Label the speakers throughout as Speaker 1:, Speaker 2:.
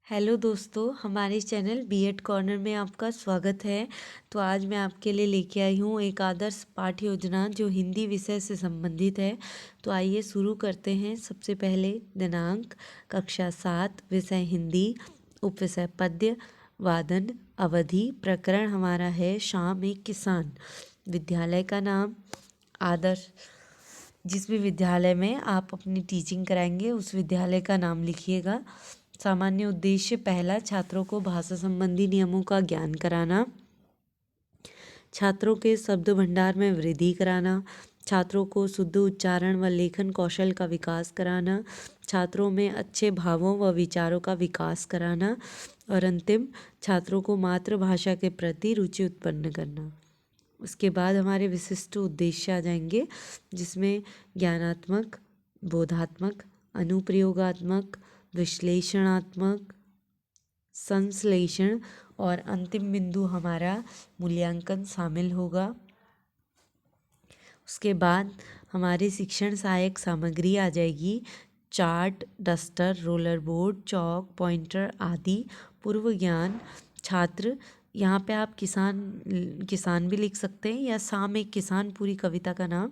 Speaker 1: Hello दोस्तों, हमारे channel BEd corner में आपका स्वागत है। तो आज मैं आपके लिए लेके आई हूँ एक आदर्श पाठ्य योजना जो हिंदी विषय से संबंधित है। तो आइए शुरू करते हैं। सबसे पहले दिनांक कक्षा 7, विषय हिंदी, उपविषय पद्य, वादन, अवधि। प्रकरण हमारा है शाम एक किसान। विद्यालय का नाम आदर्श। जिस भी विद्यालय में आप अपनी टीचिंग कराएंगे उस विद्यालय का नाम लिखिएगा। सामान्य उद्देश्य पहला, छात्रों को भाषा संबंधी नियमों का ज्ञान कराना, छात्रों के शब्द भंडार में वृद्धि कराना, छात्रों को शुद्ध उच्चारण व लेखन कौशल का विकास कराना, छात्रों में अच्छे भावों व विचारों का विकास कराना और अंतिम, छात्रों को मातृभाषा के प्रति रुचि उत्पन्न करना। उसके बाद हमारे विशिष्ट उद्देश्य आ जाएंगे, जिसमें ज्ञानात्मक, बोधात्मक, अनुप्रयोगात्मक, विश्लेषणात्मक, संश्लेषण और अंतिम बिंदु हमारा मूल्यांकन शामिल होगा। उसके बाद हमारी शिक्षण सहायक सामग्री आ जाएगी, चार्ट, डस्टर, रोलर बोर्ड, चौक, पॉइंटर आदि। पूर्व ज्ञान, छात्र यहाँ पे आप किसान भी लिख सकते हैं या शाम एक किसान पूरी कविता का नाम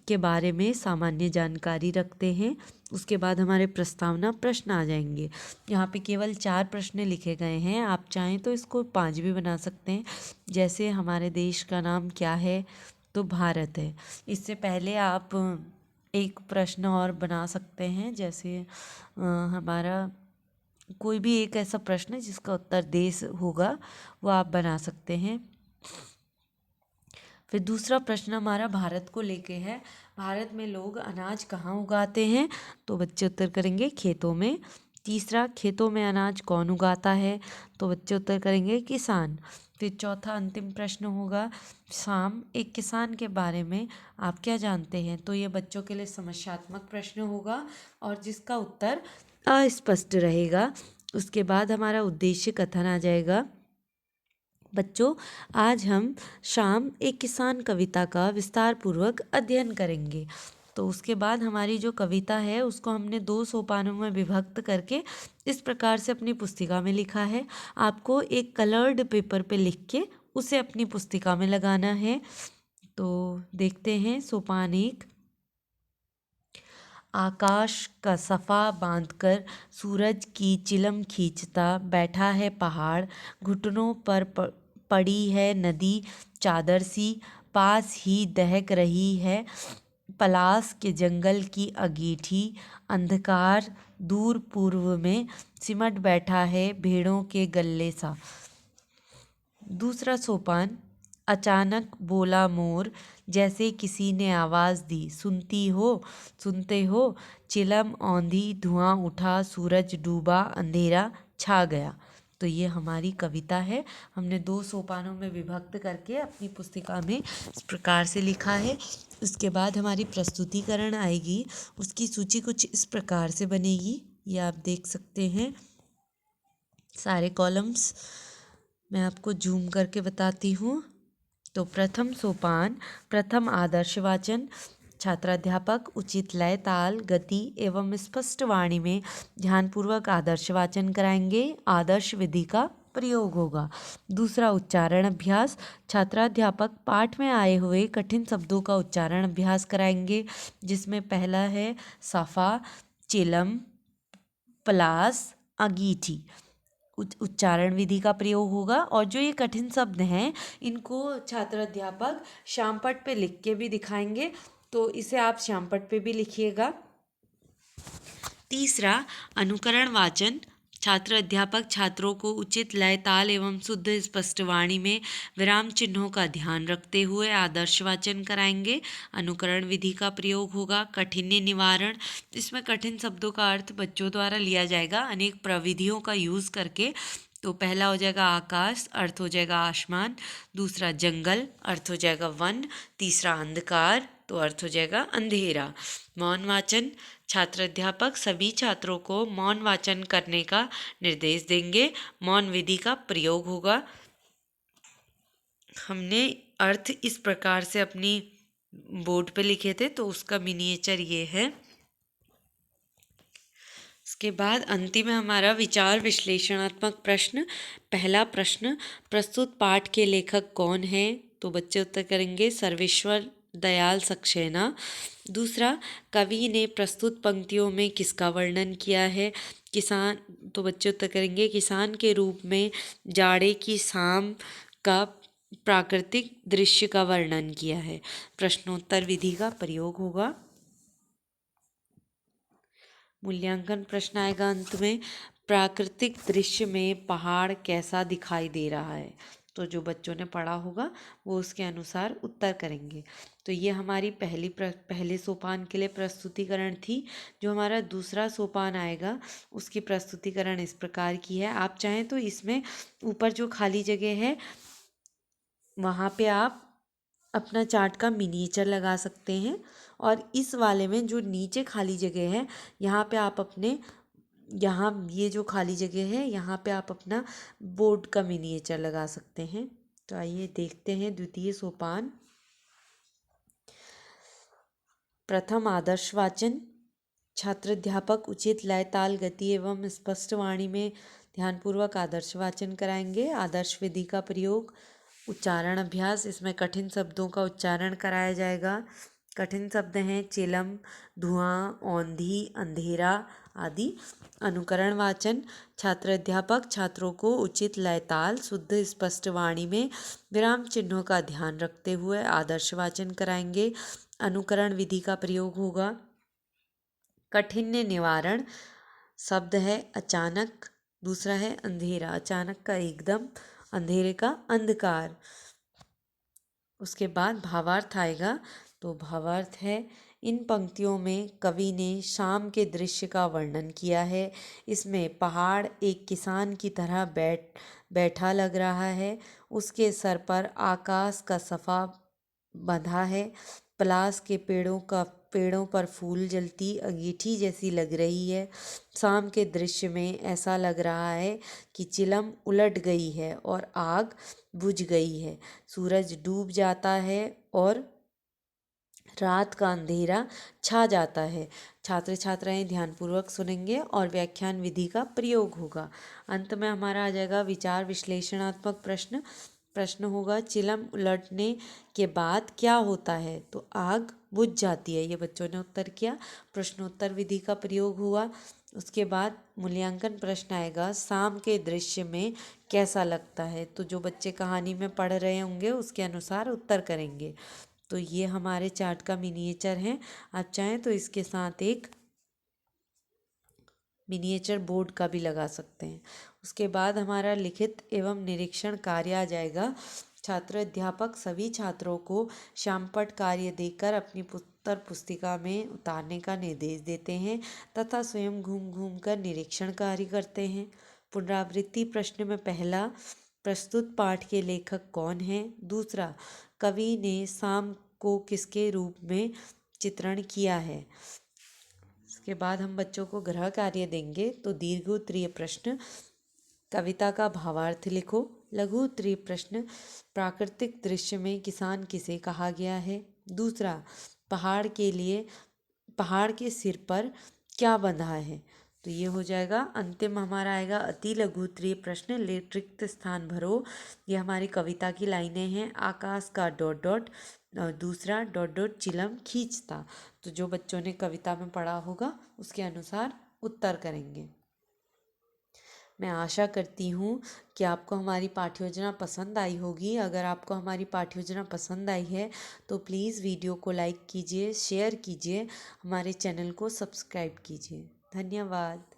Speaker 1: के बारे में सामान्य जानकारी रखते हैं। उसके बाद हमारे प्रस्तावना प्रश्न आ जाएंगे। यहाँ पे केवल 4 प्रश्न लिखे गए हैं, आप चाहें तो इसको 5 भी बना सकते हैं। जैसे हमारे देश का नाम क्या है, तो भारत है। इससे पहले आप एक प्रश्न और बना सकते हैं, जैसे हमारा कोई भी एक ऐसा प्रश्न जिसका उत्तर देश होगा वो आप बना सकते हैं। फिर दूसरा प्रश्न हमारा भारत को लेके है। भारत में लोग अनाज कहाँ उगाते हैं, तो बच्चे उत्तर करेंगे खेतों में। तीसरा, खेतों में अनाज कौन उगाता है, तो बच्चे उत्तर करेंगे किसान। फिर चौथा अंतिम प्रश्न होगा, शाम एक किसान के बारे में आप क्या जानते हैं, तो ये बच्चों के लिए समस्यात्मक प्रश्न होगा और जिसका उत्तर अस्पष्ट रहेगा। उसके बाद हमारा उद्देश्य कथन आ जाएगा। बच्चों, आज हम शाम एक किसान कविता का विस्तार पूर्वक अध्ययन करेंगे। तो उसके बाद हमारी जो कविता है उसको हमने 2 सोपानों में विभक्त करके इस प्रकार से अपनी पुस्तिका में लिखा है। आपको एक कलर्ड पेपर पे लिख के उसे अपनी पुस्तिका में लगाना है। तो देखते हैं सोपान 1। आकाश का सफ़ा बांधकर सूरज की चिलम खींचता बैठा है पहाड़, घुटनों पर पड़ी है नदी चादर सी, पास ही दहक रही है पलास के जंगल की अगीठी, अंधकार दूर पूर्व में सिमट बैठा है भेड़ों के गल्ले सा। दूसरा सोपान, अचानक बोला मोर, जैसे किसी ने आवाज़ दी, सुनते हो, चिलम औंधी धुआं उठा, सूरज डूबा, अंधेरा छा गया। तो ये हमारी कविता है, हमने 2 सोपानों में विभक्त करके अपनी पुस्तिका में इस प्रकार से लिखा है। उसके बाद हमारी प्रस्तुतिकरण आएगी, उसकी सूची कुछ इस प्रकार से बनेगी, ये आप देख सकते हैं। सारे कॉलम्स मैं आपको जूम करके बताती हूँ। तो प्रथम सोपान, प्रथम आदर्श वाचन, छात्राध्यापक उचित लय, ताल, गति एवं स्पष्ट वाणी में ध्यानपूर्वक आदर्श वाचन कराएंगे। आदर्श विधि का प्रयोग होगा। दूसरा, उच्चारण अभ्यास, छात्राध्यापक पाठ में आए हुए कठिन शब्दों का उच्चारण अभ्यास कराएंगे, जिसमें पहला है साफा, चिलम, पलास, अंगीठी। उच्चारण विधि का प्रयोग होगा और जो ये कठिन शब्द हैं इनको छात्र अध्यापक श्यामपट्ट पे लिख के भी दिखाएंगे, तो इसे आप श्यामपट्ट पे भी लिखिएगा। तीसरा, अनुकरण वाचन, छात्र अध्यापक छात्रों को उचित लय, ताल एवं शुद्ध स्पष्ट वाणी में विराम चिन्हों का ध्यान रखते हुए आदर्श वाचन कराएंगे। अनुकरण विधि का प्रयोग होगा। कठिन्य निवारण, इसमें कठिन शब्दों का अर्थ बच्चों द्वारा लिया जाएगा अनेक प्रविधियों का यूज़ करके। तो पहला हो जाएगा आकाश, अर्थ हो जाएगा आसमान। दूसरा जंगल, अर्थ हो जाएगा वन। तीसरा अंधकार, तो अर्थ हो जाएगा अंधेरा। मौन वाचन, छात्र अध्यापक सभी छात्रों को मौन वाचन करने का निर्देश देंगे। मौन विधि का प्रयोग होगा। हमने अर्थ इस प्रकार से अपनी बोर्ड पे लिखे थे, तो उसका मिनिएचर ये है। इसके बाद अंतिम है हमारा विचार विश्लेषणात्मक प्रश्न। पहला प्रश्न, प्रस्तुत पाठ के लेखक कौन हैं? तो बच्चे उत्तर करेंगे सर्वेश्वर दयाल सक्सेना। दूसरा, कवि ने प्रस्तुत पंक्तियों में किसका वर्णन किया है? किसान। तो बच्चे उत्तर करेंगे किसान के रूप में जाड़े की शाम का प्राकृतिक दृश्य का वर्णन किया है। प्रश्नोत्तर विधि का प्रयोग होगा। मूल्यांकन प्रश्न आएगा अंत में, प्राकृतिक दृश्य में पहाड़ कैसा दिखाई दे रहा है? तो जो बच्चों ने पढ़ा होगा वो उसके अनुसार उत्तर करेंगे। तो ये हमारी पहले सोपान के लिए प्रस्तुतिकरण थी। जो हमारा दूसरा सोपान आएगा उसकी प्रस्तुतिकरण इस प्रकार की है। आप चाहें तो इसमें ऊपर जो खाली जगह है वहाँ पे आप अपना चार्ट का मिनिएचर लगा सकते हैं, और इस वाले में जो नीचे खाली जगह है यहाँ पे आप अपने यहाँ ये जो खाली जगह है यहाँ पे आप अपना बोर्ड का मिनिएचर लगा सकते हैं। तो आइए देखते हैं द्वितीय सोपान। प्रथम, आदर्श वाचन। छात्र अध्यापक उचित लय ताल गति एवं स्पष्ट वाणी में ध्यानपूर्वक आदर्श वाचन कराएंगे। आदर्श विधि का प्रयोग। उच्चारण अभ्यास, इसमें कठिन शब्दों का उच्चारण कराया जाएगा। कठिन शब्द हैं चिलम, धुआं, औंधी, अंधेरा आदि। अनुकरण वाचन, छात्र अध्यापक छात्रों को उचित लय ताल शुद्ध स्पष्ट वाणी में विराम चिन्हों का ध्यान रखते हुए आदर्श वाचन कराएंगे। अनुकरण विधि का प्रयोग होगा। कठिन्य निवारण, शब्द है अचानक, दूसरा है अंधेरा। अचानक का एकदम, अंधेरे का अंधकार। उसके बाद भावार्थ आएगा। तो भावार्थ है, इन पंक्तियों में कवि ने शाम के दृश्य का वर्णन किया है। इसमें पहाड़ एक किसान की तरह बैठा लग रहा है। उसके सर पर आकाश का सफ़ा बंधा है। पलास के पेड़ों पर फूल जलती अंगीठी जैसी लग रही है। शाम के दृश्य में ऐसा लग रहा है कि चिलम उलट गई है और आग बुझ गई है। सूरज डूब जाता है और रात का अंधेरा छा जाता है। छात्र छात्राएं ध्यानपूर्वक सुनेंगे और व्याख्यान विधि का प्रयोग होगा। अंत में हमारा आ जाएगा विचार विश्लेषणात्मक प्रश्न। प्रश्न होगा, चिलम उलटने के बाद क्या होता है? तो आग बुझ जाती है। ये बच्चों ने उत्तर किया। प्रश्नोत्तर विधि का प्रयोग हुआ। उसके बाद मूल्यांकन प्रश्न आएगा, शाम के दृश्य में कैसा लगता है? तो जो बच्चे कहानी में पढ़ रहे होंगे उसके अनुसार उत्तर करेंगे। तो ये हमारे चार्ट का मिनिएचर है। आप चाहें तो इसके साथ एक मिनिएचर बोर्ड का भी लगा सकते हैं। उसके बाद हमारा लिखित एवं निरीक्षण कार्य आ जाएगा। छात्र अध्यापक सभी छात्रों को शामपट कार्य देकर अपनी उत्तर पुस्तिका में उतारने का निर्देश देते हैं तथा स्वयं घूम घूम कर निरीक्षण कार्य करते हैं। पुनरावृत्ति प्रश्न में पहला, प्रस्तुत पाठ के लेखक कौन हैं? दूसरा, कवि ने शाम को किसके रूप में चित्रण किया है? इसके बाद हम बच्चों को गृह कार्य देंगे। तो दीर्घ उत्तरीय प्रश्न, कविता का भावार्थ लिखो। लघु उत्तरीय प्रश्न, प्राकृतिक दृश्य में किसान किसे कहा गया है? दूसरा, पहाड़ के सिर पर क्या बंधा है? तो ये हो जाएगा। अंतिम हमारा आएगा अति लघु उत्तरीय प्रश्न, रिक्त स्थान भरो। ये हमारी कविता की लाइनें हैं। आकाश का डॉट डॉट, दूसरा डॉट डॉट चिलम खींचता। तो जो बच्चों ने कविता में पढ़ा होगा उसके अनुसार उत्तर करेंगे। मैं आशा करती हूँ कि आपको हमारी पाठ्य योजना पसंद आई होगी। अगर आपको हमारी पाठ्य योजना पसंद आई है तो प्लीज़ वीडियो को लाइक कीजिए, शेयर कीजिए, हमारे चैनल को सब्सक्राइब कीजिए। धन्यवाद।